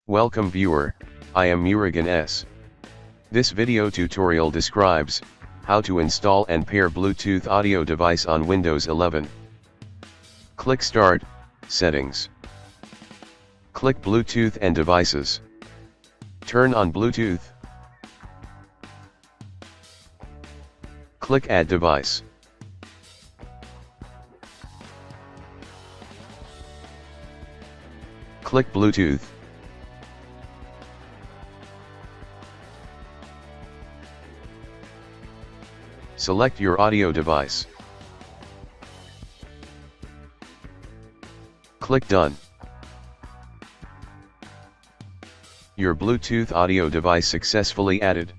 Welcome viewer, I am Murugan S. This video tutorial describes how to install and pair Bluetooth audio device on Windows 11. Click Start, Settings. Click Bluetooth and Devices. Turn on Bluetooth. Click Add Device. Click Bluetooth. Select your audio device. Click Done. Your Bluetooth audio device successfully added.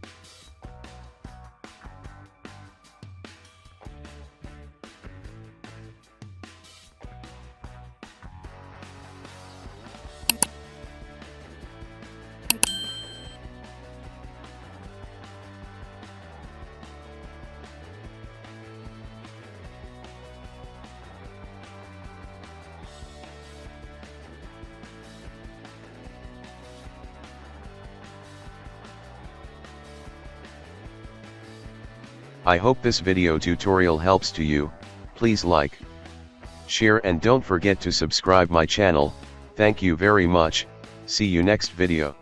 I hope this video tutorial helps to you. Please like, share and don't forget to subscribe my channel. Thank you very much. See you next video.